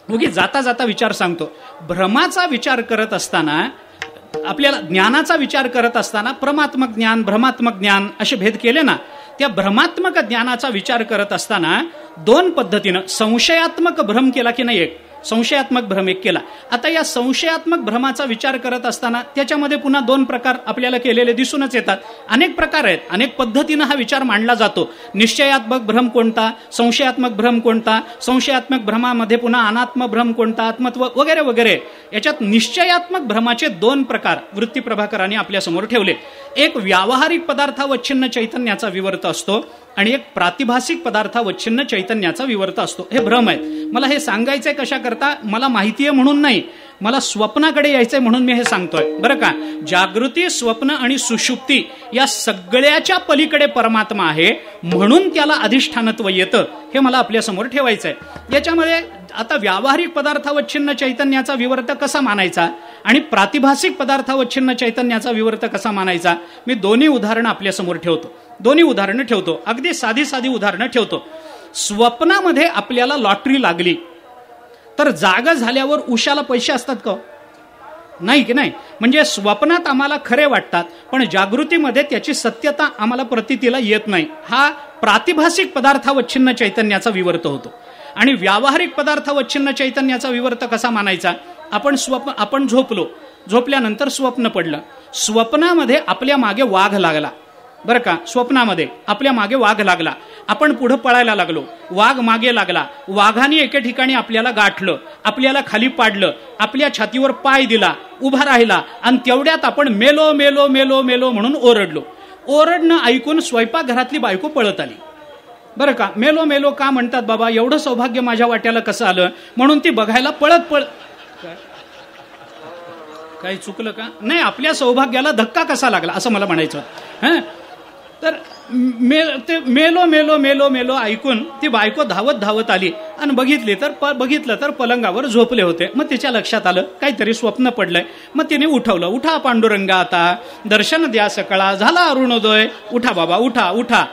उगी जाता जाता विचार सांगतो. भ्रमाचा विचार करत असताना आपल्याला ज्ञानाचा विचार करत असताना प्रमात्मक ज्ञान, भ्रमात्मक ज्ञान असे भेद केले ना, त्या भ्रमात्मक ज्ञानाचा विचार करत असताना दोन पद्धतीनं संशयात्मक भ्रम केला की नाही, एक संशयात्मक भ्रम एक केला. आता या संशयात्मक भ्रमाचा विचार करत असताना त्याच्यामध्ये पुन्हा दोन प्रकार आपल्याला केलेले दिसूनच येतात. अनेक प्रकार आहेत, अनेक पद्धतीनं हा विचार मांडला जातो. निश्चयात्मक भ्रम कोणता, संशयात्मक भ्रम कोणता, संशयात्मक भ्रमामध्ये पुन्हा अनात्म भ्रम कोणता, आत्मत्व वगैरे वगैरे. याच्यात निश्चयात्मक भ्रमाचे दोन प्रकार वृत्ती प्रभाकरांनी आपल्या समोर ठेवले. एक व्यावहारिक पदार्थावच्छिन्न चैतन्याचा विवर्त असतो आणि एक प्रातिभासिक पदार्थावच्छिन्न चैतन्याचा विवर्त असतो. हे भ्रम आहेत. मला हे सांगायचंय कशा करता, मला माहिती आहे म्हणून नाही, मला स्वप्नाकडे यायचंय म्हणून मी हे सांगतोय बरं का. जागृती, स्वप्न आणि सुषुप्ती या सगळ्याच्या पलीकडे परमात्मा आहे म्हणून त्याला अधिष्ठानत्व येतं, हे मला आपल्या समोर ठेवायचंय. याच्यामध्ये आता व्यावहारिक पदार्थावच्छिन्न चैतन्याचा विवर्त कसा मानायचा आणि प्रातिभासिक पदार्थावच्छिन्न चैतन्याचा विवर्त कसा मानायचा, मी दोन्ही उदाहरणं आपल्या समोर ठेवतो. दोन्ही उदाहरणं ठेवतो, अगदी साधी साधी उदाहरणं ठेवतो. स्वप्नामध्ये आपल्याला लॉटरी लागली तर जागा झाल्यावर उशाला पैसे असतात का, नाही की नाही. म्हणजे स्वप्नात आम्हाला खरे वाटतात पण जागृतीमध्ये त्याची सत्यता आम्हाला प्रतीतीला येत नाही. हा प्रातिभासिक पदार्थावच्छिन्न चैतन्याचा विवर्त होतो. आणि व्यावहारिक पदार्थावच्छिन्न चैतन्याचा विवर्त कसा मानायचा, आपण झोपल्यानंतर स्वप्न पडलं, स्वप्नामध्ये आपल्या मागे वाघ लागला बरं का, स्वप्नामध्ये आपल्या मागे वाघ लागला, आपण पुढे पळायला लागलो, वाघ मागे लागला, वाघाने एके ठिकाणी आपल्याला गाठलं, आपल्याला खाली पाडलं, आपल्या छातीवर पाय दिला, उभा राहिला आणि तेवढ्यात आपण मेलो मेलो मेलो मेलो म्हणून ओरडलो. ओरडणं ऐकून स्वयंपाकघरातली बायको पळत आली बरं का. मेलो मेलो का म्हणतात बाबा, एवढं सौभाग्य माझ्या वाट्याला कसं आलं म्हणून ती बघायला पळत काही चुकलं का नाही, आपल्या सौभाग्याला धक्का कसा लागला असं मला म्हणायचं. हं तर मेलो मेलो मेलो मेलो ऐकून ती बायको धावत धावत आली आणि बघितलं तर पलंगावर झोपले होते. मग तिच्या लक्षात आलं काहीतरी स्वप्न पडलंय. मग तिने उठवलं, उठा पांडुरंगा आता दर्शन द्या सकळा, झाला अरुणोदय, उठा बाबा उठा उठा.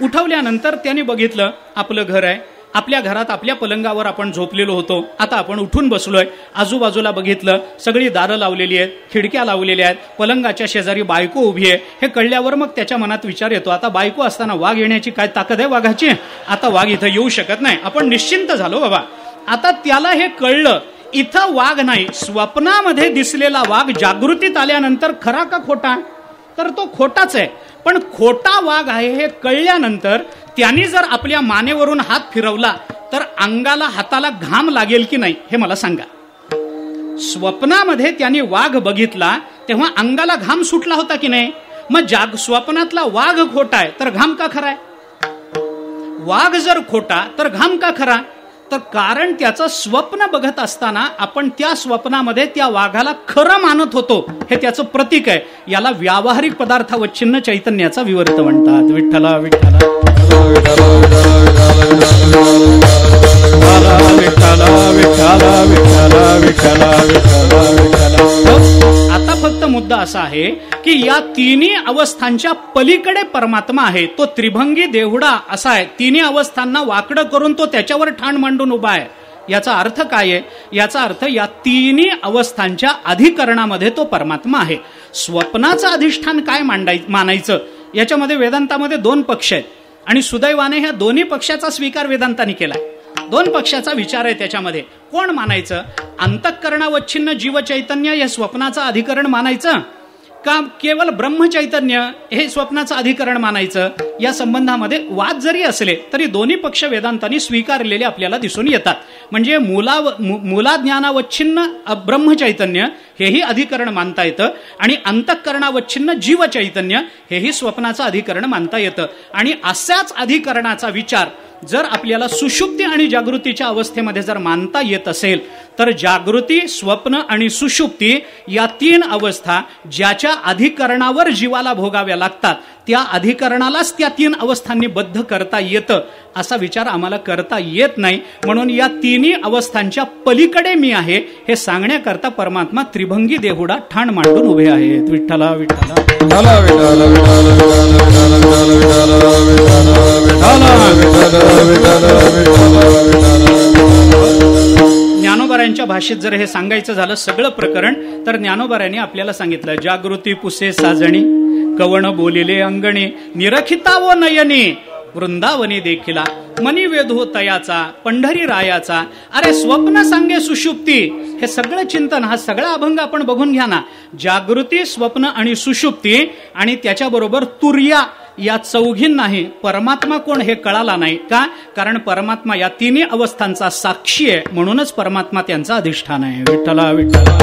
उठवल्यानंतर त्याने बघितलं आपलं घर आहे, आपल्या घरात आपल्या पलंगावर आपण झोपलेलो होतो, आता आपण उठून बसलोय. आजूबाजूला बघितलं सगळी दारं लावलेली आहेत, खिडक्या लावलेल्या आहेत, पलंगाच्या शेजारी बायको उभी आहे. हे कळल्यावर मग त्याच्या मनात विचार येतो, आता बायको असताना वाघ येण्याची काय ताकद आहे वाघाची, आता वाघ इथं येऊ शकत नाही. आपण निश्चिंत झालो बाबा. आता त्याला हे कळलं इथं वाघ नाही, स्वप्नामध्ये दिसलेला वाघ जागृतीत आल्यानंतर खरा का खोटा, तर तो खोटाच आहे. पण खोटा वाघ आहे हे कळल्यानंतर त्यांनी जर आपल्या मानेवरून हात फिरवला तर अंगाला हाताला घाम लागेल की नाही हे मला सांगा. स्वप्नामध्ये त्यांनी वाघ बघितला तेव्हा अंगाला घाम सुटला होता की नाही. मग स्वप्नातला वाघ खोटा आहे तर घाम का खरा आहे, वाघ जर खोटा तर घाम का खरा, तर कारण त्याचं स्वप्न बघत असताना आपण त्या स्वप्नामध्ये त्या वाघाला खरं मानत होतो, हे त्याचं प्रतीक आहे. याला व्यावहारिक पदार्थावच्छिन्न चैतन्याचा विवर्त म्हणतात. विठ्ठला विठ्ठला आता फक्त मुद्दा असा आहे की या तिन्ही अवस्थांच्या पलीकडे परमात्मा आहे. तो त्रिभंगी देहुडा असा आहे. तिन्ही अवस्थांना वाकडं करून तो त्याच्यावर ठाण मांडून उभा आहे. याचा अर्थ काय आहे, याचा अर्थ या तिन्ही अवस्थांच्या अधिकरणामध्ये तो परमात्मा आहे. स्वप्नाचं अधिष्ठान काय मानायचं, याच्यामध्ये वेदांतामध्ये दोन पक्ष आहेत आणि सुदैवाने ह्या दोन्ही पक्षाचा स्वीकार वेदांताने केलाय. दोन पक्षाचा विचार आहे त्याच्यामध्ये. कोण मानायचं, अंतःकरणावच्छिन्न जीवचैतन्य हे स्वप्नाचं अधिकरण मानायचं का केवळ ब्रह्मचैतन्य हे स्वप्नाचं अधिकरण मानायचं. या संबंधामध्ये वाद जरी असले तरी दोन्ही पक्ष वेदांतांनी स्वीकारलेले आपल्याला दिसून येतात. म्हणजे मूलाज्ञानावच्छिन्न ब्रह्मचैतन्य हेही अधिकरण मानता येतं आणि अंतःकरणावच्छिन्न जीवचैतन्य हेही स्वप्नाचं अधिकरण मानता येतं. आणि अशाच अधिकरणाचा विचार जर आपल्याला सुषुप्ती आणि जागृतीच्या अवस्थेमध्ये जर मानता येत असेल तर जागृती, स्वप्न आणि सुषुप्ती या तीन अवस्था ज्याच्या अधिकरणावर जीवाला भोगाव्या लागतात त्या अधिकरणालाच त्या तीन अवस्थांनी बद्ध करता येतं. असा विचार आम्हाला करता येत नाही. म्हणून या तिन्ही अवस्थांच्या पलीकडे मी आहे हे सांगण्याकरता परमात्मा त्रिभंगी देहुडा ठाण मांडून उभे आहेत. विठ्ठला विठ्ठला ज्ञानोबारांच्या भाषेत जर हे सांगायचं झालं सगळं प्रकरण, तर ज्ञानोबारायांनी आपल्याला सांगितलं, जागृती पुसे साजणी, कवण बोलिले अंगणी, निरखिता व नयनी, वृंदावनी देखिला, मनी वेद हो तयाचा, पंढरी रायाचा, अरे स्वप्न सांगे सुषुप्ती. हे सगळं चिंतन, हा सगळा अभंग आपण बघून घ्या ना. जागृती, स्वप्न आणि सुषुप्ती, आणि त्याच्याबरोबर तुर्या, या चौघींनाही परमात्मा कोण हे कळाला नाही का? कारण परमात्मा या तिन्ही अवस्थांचा साक्षी आहे, म्हणूनच परमात्मा त्यांचा अधिष्ठान आहे. विठ्ठला विठ्ठला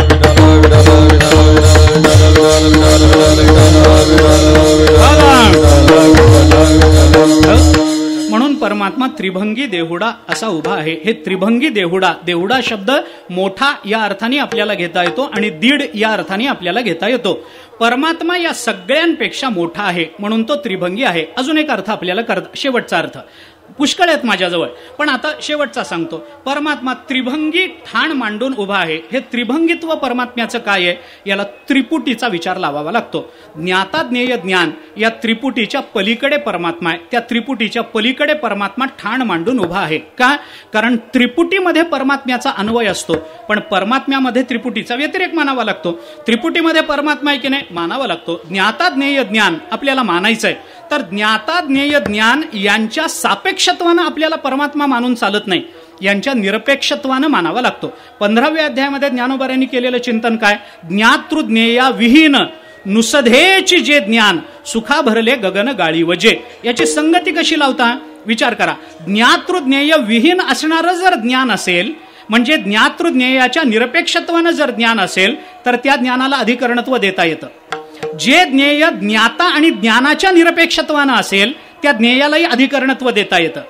म्हणून परमात्मा त्रिभंगी देहुडा असा उभा आहे. हे त्रिभंगी देहुडा, देहुडा शब्द मोठा या अर्थाने आपल्याला घेता येतो आणि दीड या अर्थाने आपल्याला घेता येतो. परमात्मा या सगळ्यांपेक्षा मोठा आहे म्हणून तो त्रिभंगी आहे. अजून एक अर्थ आपल्याला शेवटचा अर्थ पुष्कळ आहेत माझ्याजवळ, पण आता शेवटचा सांगतो. परमात्मा त्रिभंगी ठाण मांडून उभा आहे. हे त्रिभंगित्व परमात्म्याचं काय आहे, याला त्रिपुटीचा विचार लावावा लागतो. ज्ञाता ज्ञेय ज्ञान या त्रिपुटीच्या पलीकडे परमात्मा आहे. त्या त्रिपुटीच्या पलीकडे परमात्मा ठाण मांडून उभा आहे. का? कारण त्रिपुटीमध्ये परमात्म्याचा अन्वय असतो, पण परमात्म्यामध्ये त्रिपुटीचा व्यतिरेक मानावा लागतो. त्रिपुटीमध्ये परमात्मा आहे की नाही, मानावा लागतो. ज्ञाता ज्ञेय ज्ञान आपल्याला मानायचंय, तर ज्ञाता ज्ञेय ज्ञान यांच्या सापेक्षत्वानं आपल्याला परमात्मा मानून चालत नाही, यांच्या निरपेक्षत्वानं मानावा लागतो. 15व्या अध्यायामध्ये ज्ञानोबारांनी केलेलं चिंतन काय? ज्ञातृज्ञेया विहीन नुसधेची जे ज्ञान, सुखा भरले गगन गाळी वजे. याची संगती कशी लावता विचार करा. ज्ञातृज्ञेय विहीन असणारं जर ज्ञान असेल, म्हणजे ज्ञातृज्ञेयाच्या निरपेक्षत्वानं जर ज्ञान असेल, तर त्या ज्ञानाला अधिकरणत्व देता येतं. जे ज्ञेय ज्ञाता आणि ज्ञानाच्या निरपेक्षत्वानं असेल, त्या ज्ञेयालाही अधिकरणत्व देता येतं.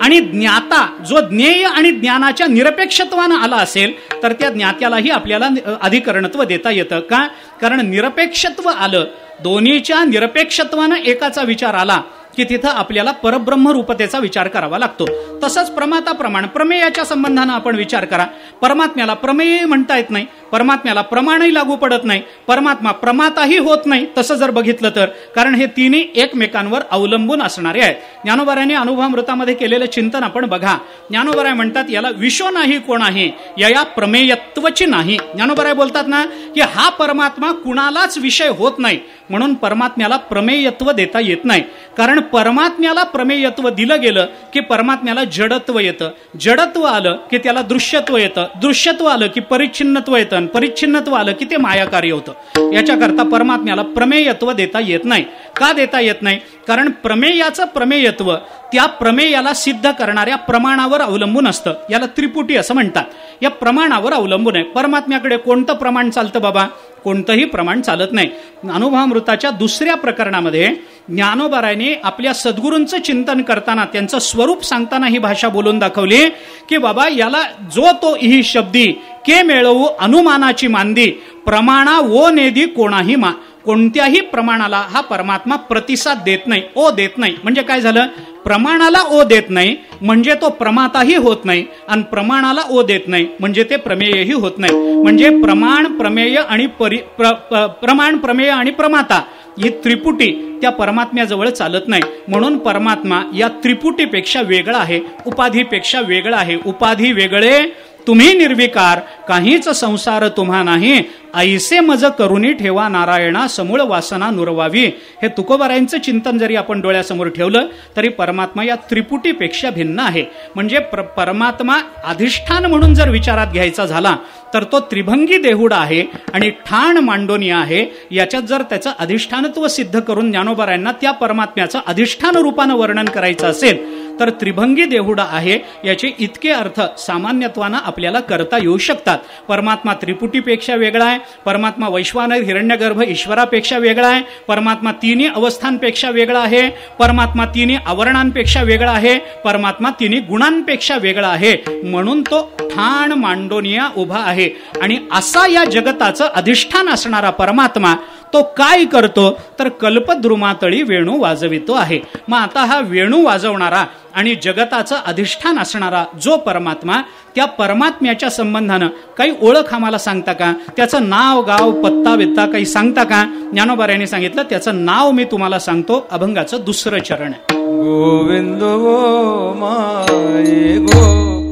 आणि ज्ञाता जो ज्ञेय आणि ज्ञानाच्या निरपेक्षत्वानं आला असेल, तर त्या ज्ञात्यालाही आपल्याला अधिकरणत्व देता येतं. का? कारण निरपेक्षत्व आलं, दोन्हीच्या निरपेक्षत्वानं एकाचा विचार आला की तिथं आपल्याला परब्रह्म रूपतेचा विचार करावा लागतो. तसंच प्रमाता प्रमाण, प्रमेयाच्या संबंधानं आपण विचार करा. परमात्म्याला प्रमेय म्हणता येत नाही, परमात्म्याला प्रमाणही लागू पडत नाही, परमात्मा प्रमाताही होत नाही तसं जर बघितलं तर, कारण हे तिन्ही एकमेकांवर अवलंबून असणारे आहेत. ज्ञानोबारायांनी अनुभवामृतामध्ये केलेलं चिंतन आपण बघा. ज्ञानोबाराय म्हणतात याला विशो नाही कोणाही, या प्रमेयत्वची नाही. ज्ञानोबाराय बोलतात ना की हा परमात्मा कुणालाच विषय होत नाही, म्हणून परमात्म्याला प्रमेयत्व देता येत नाही. कारण परमात्म्याला प्रमेयत्व दिलं गेलं की परमात्म्याला जडत्व येतं, जडत्व आलं की त्याला दृश्यत्व येतं, दृश्यत्व आलं की परिच्छिन्नत्व येतं, परिच्छिन्नत्व आलं की ते मायाकार्य होतं. याच्याकरता परमात्म्याला प्रमेयत्व देता येत नाही. का देता येत नाही? कारण प्रमेयाचं प्रमेयत्व त्या प्रमेयाला सिद्ध करणाऱ्या प्रमाणावर अवलंबून असतं. याला त्रिपुटी असं म्हणतात. या प्रमाणावर अवलंबून आहे. परमात्म्याकडे कोणतं प्रमाण चालतं बाबा? कोणतंही प्रमाण चालत नाही. अनुभवामृताच्या दुसऱ्या प्रकरणामध्ये ज्ञानोबारायांनी आपल्या सद्गुरूंचं चिंतन करताना, त्यांचं स्वरूप सांगताना ही भाषा बोलून दाखवली की बाबा याला जो तो ही शब्दी के मिळवू अनुमानाची मांदी, प्रमाणा वो नेदी कोणाही मा. कोणत्याही प्रमाणाला हा परमात्मा प्रतिसाद देत नाही, ओ देत नाही. म्हणजे काय झालं? प्रमाणाला ओ देत नाही म्हणजे तो प्रमाताही होत नाही, आणि प्रमाणाला ओ देत नाही म्हणजे ते प्रमेयही होत नाही. म्हणजे प्रमाण, प्रमेय आणि प्रमाण, प्रमेय आणि प्रमाता ही त्रिपुटी त्या परमात्म्याजवळ चालत नाही. म्हणून परमात्मा या त्रिपुटीपेक्षा वेगळा आहे, उपाधीपेक्षा वेगळा आहे. उपाधी वेगळे तुम्ही निर्विकार, काहीच संसार तुम्हा नाही, ऐसे मज करुणी ठेवा नारायणा, समूळ वासना नुरवावी. हे तुकोबारायांचं चिंतन जरी आपण डोळ्यासमोर ठेवलं तरी परमात्मा या त्रिपुटीपेक्षा भिन्न आहे. म्हणजे परमात्मा अधिष्ठान म्हणून जर विचारात घ्यायचा झाला तर तो त्रिभंगी देहुडा आहे आणि ठाण मांडोनी आहे. याच्यात जर त्याचं अधिष्ठानत्व सिद्ध करून ज्ञानोबारायांना त्या परमात्म्याचं अधिष्ठान रूपानं वर्णन करायचं असेल तर त्रिभंगी देहुडा आहे. याचे इतके अर्थ सामान्यत्वानं आपल्याला करता येऊ शकतात. परमात्मा त्रिपुटीपेक्षा वेगळा आहे, परमात्मा वैश्वानर हिरण्यगर्भ ईश्वरापेक्षा वेगळा आहे, परमात्मा तिन्ही अवस्थांपेक्षा वेगळा आहे, परमात्मा तिन्ही आवरणांपेक्षा वेगळा आहे, परमात्मा तिन्ही गुणांपेक्षा वेगळा आहे. म्हणून तो ठाण मांडोनिया उभा आहे. आणि असा या जगताचं अधिष्ठान असणारा परमात्मा तो काय करतो तर कल्पद्रुमातळी वेणू वाजवितो आहे. मग आता हा वेणू वाजवणारा आणि जगताचं अधिष्ठान असणारा जो परमात्मा, त्या परमात्म्याच्या संबंधानं काही ओळख आम्हाला सांगता का? त्याचं नाव, गाव, पत्ता बित्ता काही सांगता का? ज्ञानोबारायांनी सांगितलं त्याचं नाव मी तुम्हाला सांगतो. अभंगाचं दुसरं चरण आहे. गोविंद गो माये गोपाळू,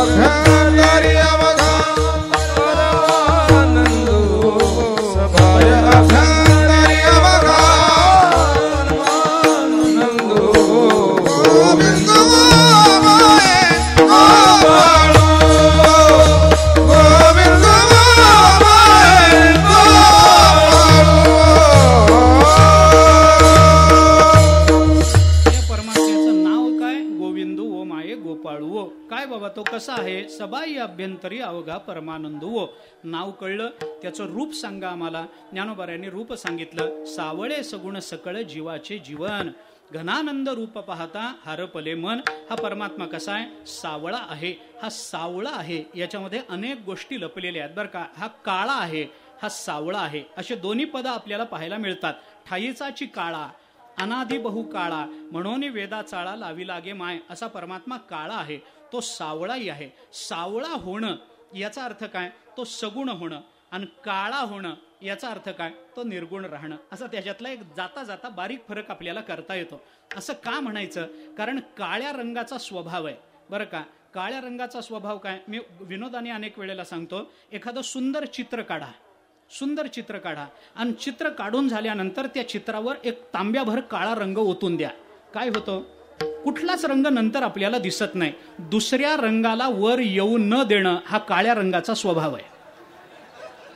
अभ्यंतरी अवघा परमानंदो सभाय अभ्यंतरी अवघा नंदो गोविंद गोमाये गोपाळो गोविंद गोमाये गोपाळो या परमात्म्याचं नाव काय? गोविंदू ओ माये गोपाळू ओ. काय बाबा तो कसा आहे? सबाई अभ्यंतरी अवघा परमानंदू ओ. नाव कळलं, त्याचं रूप सांगा आम्हाला. ज्ञानोबाऱ्यांनी रूप सांगितलं. सावळे सगुण सकळ जीवाचे जीवन, घनानंद रूप पाहता हरपले मन. हा परमात्मा कसा आहे? सावळा आहे. हा सावळा आहे, याच्यामध्ये अनेक गोष्टी लपलेल्या आहेत बरं का. हा काळा आहे, हा सावळा आहे, असे दोन्ही पद आपल्याला पाहायला मिळतात. ठाईचाची काळा, अनादि बहु काळा, म्हणून वेदा चाळा लावी लागे माय. असा परमात्मा काळा आहे, तो सावळाही आहे. सावळा होणं याचा अर्थ काय? तो सगुण होणं. आणि काळा होणं याचा अर्थ काय? तो निर्गुण राहणं. असा त्याच्यातला एक जाता जाता बारीक फरक आपल्याला करता येतो. असं का म्हणायचं? कारण काळ्या रंगाचा स्वभाव आहे बरं का. काळ्या रंगाचा स्वभाव काय? मी विनोदाने अनेक वेळेला सांगतो. एखादं सुंदर चित्र काढा, सुंदर चित्र काढा, आणि चित्र काढून झाल्यानंतर त्या चित्रावर एक तांब्याभर काळा रंग ओतून द्या. काय होतं? कुठलाच रंग नंतर आपल्याला दिसत नाही. दुसऱ्या रंगाला वर येऊ न देणं हा काळ्या रंगाचा स्वभाव आहे.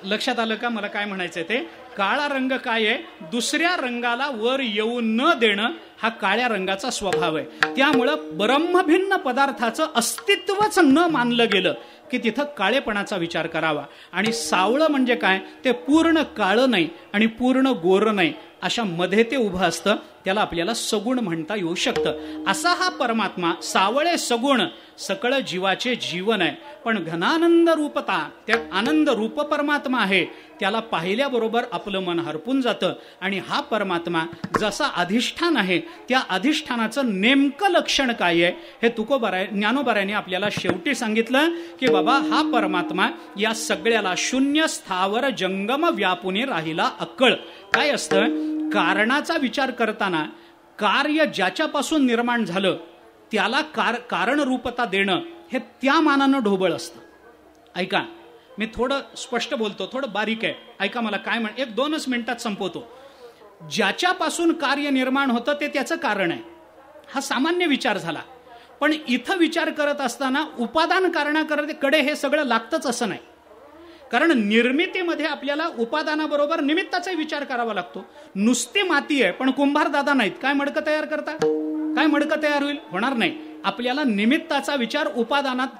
लक्षात आलं का मला काय म्हणायचंय ते? काळा रंग काय आहे? दुसऱ्या रंगाला वर येऊ न देणं हा काळ्या रंगाचा स्वभाव आहे. त्यामुळं ब्रह्मभिन्न पदार्थाचं अस्तित्वच न मानलं गेलं की तिथं काळेपणाचा विचार करावा. आणि सावळं म्हणजे काय? ते पूर्ण काळं नाही आणि पूर्ण गोरं नाही, अशा मध्ये ते उभं असतं. त्याला आपल्याला सगुण म्हणता येऊ शकतं. असा हा परमात्मा सावळे सगुण सकळ जीवाचे जीवन आहे. पण घनानंद रूपता, त्या आनंद रूप परमात्मा आहे. त्याला पाहिल्याबरोबर आपलं मन हरपून जातं. आणि हा परमात्मा जसा अधिष्ठान आहे, त्या अधिष्ठानाचं नेमकं लक्षण काय आहे हे ज्ञानोबाऱ्यांनी आपल्याला शेवटी सांगितलं की बाबा हा परमात्मा या सगळ्याला शून्य स्थावर जंगम व्यापुनी राहिला अक्कळ. काय असतं? कारणाचा विचार करताना कार्य ज्याच्यापासून निर्माण झालं त्याला कारण रूपता देणं हे त्या मानानं ढोबळ असतं. ऐका, मी थोडं स्पष्ट बोलतो, थोडं बारीक आहे, ऐका मला काय म्हण. 1-2 मिनिटात संपवतो. ज्याच्यापासून कार्य निर्माण होतं ते त्याचं कारण आहे, हा सामान्य विचार झाला. पण इथं विचार करत असताना उपादान कारणाकडे हे सगळं लागतंच असं नाही. कारण निर्मितीमध्ये आपल्याला उपादानाबरोबर निमित्ताचा विचार करावा लागतो. नुसती माती आहे पण कुंभार दादा नाहीत, काय मडकं तयार करता? काय मडकं तयार होईल? होणार नाही. आपल्याला निमित्ताचा विचार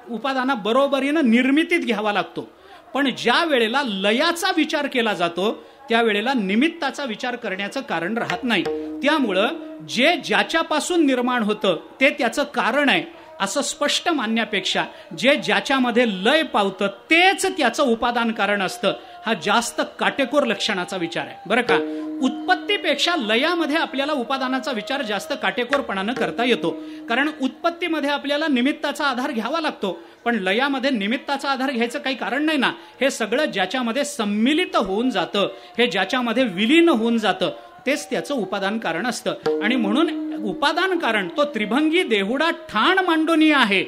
उपादानाबरोबरीनं निर्मितीत घ्यावा लागतो. पण ज्या वेळेला लयाचा विचार केला जातो त्यावेळेला निमित्ताचा विचार करण्याचं कारण राहत नाही. त्यामुळं जे ज्याच्यापासून निर्माण होतं ते त्याचं कारण आहे असं स्पष्ट मानण्यापेक्षा जे ज्याच्यामध्ये लय पावतं तेच त्याचं उपादान कारण असतं, हा जास्त काटेकोर लक्षणाचा विचार आहे बरं का. उत्पत्तीपेक्षा लयामध्ये आपल्याला उपादानाचा विचार जास्त काटेकोरपणानं करता येतो. कारण उत्पत्तीमध्ये आपल्याला निमित्ताचा आधार घ्यावा लागतो, पण लयामध्ये निमित्ताचा आधार घ्यायचं काही कारण नाही ना. हे सगळं ज्याच्यामध्ये सम्मिलित होऊन जातं, हे ज्याच्यामध्ये विलीन होऊन जातं, तेच त्याचं उपादान कारण असतं. आणि म्हणून उपादान कारण तो त्रिभंगी देहुडा ठाण मांडोनी आहे,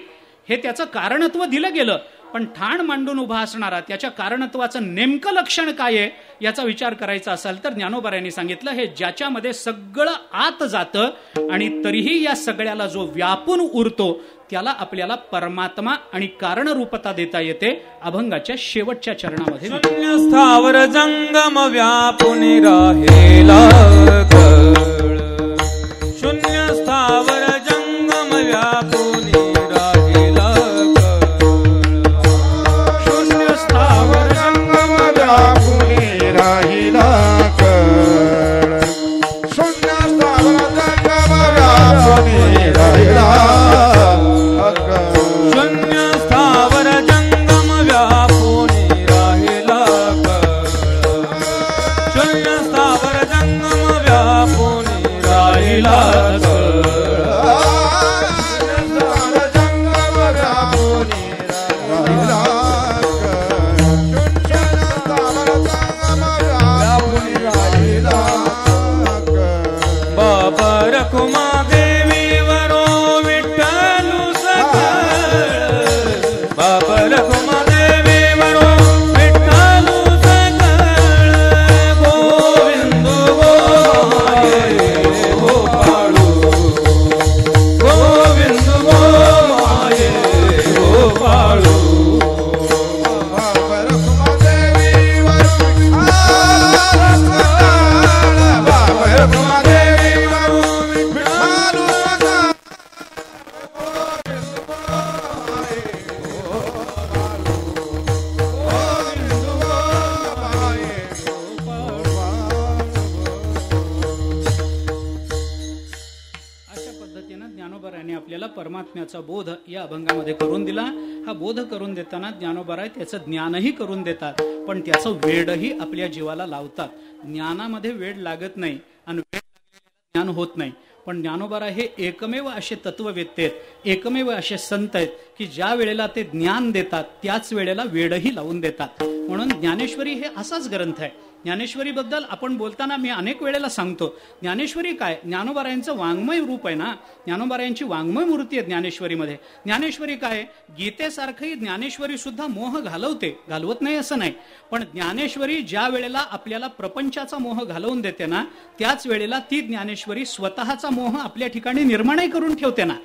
हे त्याचं कारणत्व दिलं गेलं. पण ठाण मांडून उभा असणारा त्याच्या कारणत्वाचं नेमकं लक्षण काय आहे याचा विचार करायचा असेल तर ज्ञानोबाऱ्यांनी सांगितलं, हे ज्याच्यामध्ये सगळं आत जातं आणि तरीही या सगळ्याला जो व्यापून उरतो त्याला आपल्याला परमात्मा आणि कारणरूपता देता येते. अभंगाच्या शेवटच्या चरणामध्ये शून्य स्थावर जंगम व्यापुनी राहिला कळ. शून्य स्थावर जंगम व्यापुनी राहिला कळ. शून्य स्थावर जंगम व्यापुनी राहिला कळ. शून्य स्थावर जंगम व्यापुनी राहिला कळ. शून्य स्थावर जंगम व्यापुनी राहिला कळ. शून्य स्थावर जंगम व्यापुनी राहिला कळ. बाबर कुमा देवी वरो विठ्ठलू सकळ. परमात्म्याचा बोध या अभंगामध्ये करून दिला. हा बोध करून देताना ज्ञानोबाराय त्याचं ज्ञानही करून देतात, पण त्याचं वेडही आपल्या जीवाला लावतात. ज्ञानामध्ये वेड लागत नाही आणि वेड ज्ञान होत नाही. पण ज्ञानोबाराय हे एकमेव असे तत्ववेत्ते आहेत, एकमेव असे संत आहेत की ज्या वेळेला ते ज्ञान देतात त्याच वेळेला वेडही लावून देतात. म्हणून ज्ञानेश्वरी हे असाच ग्रंथ आहे. ज्ञानेश्वरीबद्दल आपण बोलताना मी अनेक वेळेला सांगतो, ज्ञानेश्वरी काय, ज्ञानोबारायांचं वाङ्मय रूप आहे ना, ज्ञानोबारायांची वाङ्मय मूर्ती आहे ज्ञानेश्वरीमध्ये. ज्ञानेश्वरी काय, गीतेसारखंही ज्ञानेश्वरी सुद्धा मोह घालवते, घालवत नाही असं नाही, पण ज्ञानेश्वरी ज्या वेळेला आपल्याला प्रपंचाचा मोह घालवून देते ना, त्याच वेळेला ती ज्ञानेश्वरी स्वतःचा मोह आपल्या ठिकाणी निर्माणही करून ठेवते ना.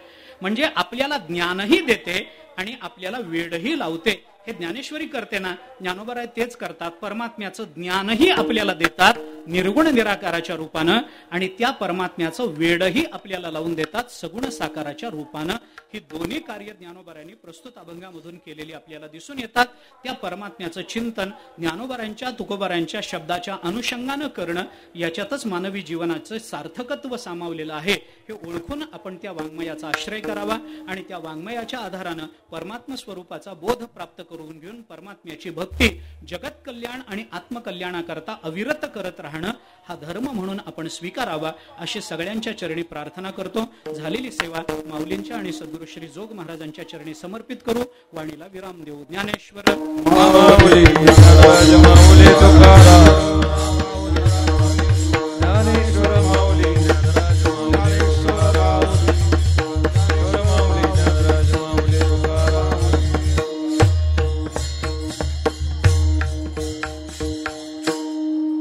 म्हणजे आपल्याला ज्ञानही देते आणि आपल्याला वेडही लावते. हे ज्ञानेश्वरी करते ना, ज्ञानोबाराय तेच करतात. परमात्म्याचं ज्ञानही आपल्याला देतात निर्गुण निराकाराच्या रूपानं आणि त्या परमात्म्याचं वेडही आपल्याला लावून देतात सगुण साकाराच्या रूपानं. ही दोन्ही कार्य ज्ञानोबारायांनी प्रस्तुत अभंगामधून केलेली आपल्याला दिसून येतात. त्या परमात्म्याचं चिंतन ज्ञानोबारायांच्या तुकोबारायांच्या शब्दाच्या अनुषंगानं करणं, याच्यातच मानवी जीवनाचं सार्थकत्व सामावलेलं आहे. हे ओळखून आपण त्या वाङ्मयाचा आश्रय करावा आणि त्या वाङ्मयाच्या आधारानं परमात्म स्वरूपाचा बोध प्राप्त करून घेऊन परमात्म्याची भक्ती जगत कल्याण आणि आत्मकल्याणाकरता अविरत करत राहणं हा धर्म म्हणून आपण स्वीकारावा अशी सगळ्यांच्या चरणी प्रार्थना करतो. झालेली सेवा माऊलींच्या आणि सद्गुरू श्री जोग महाराजांच्या चरणी समर्पित करू. वाणीला विराम देऊ. ज्ञानेश्वर माऊली तुकाराम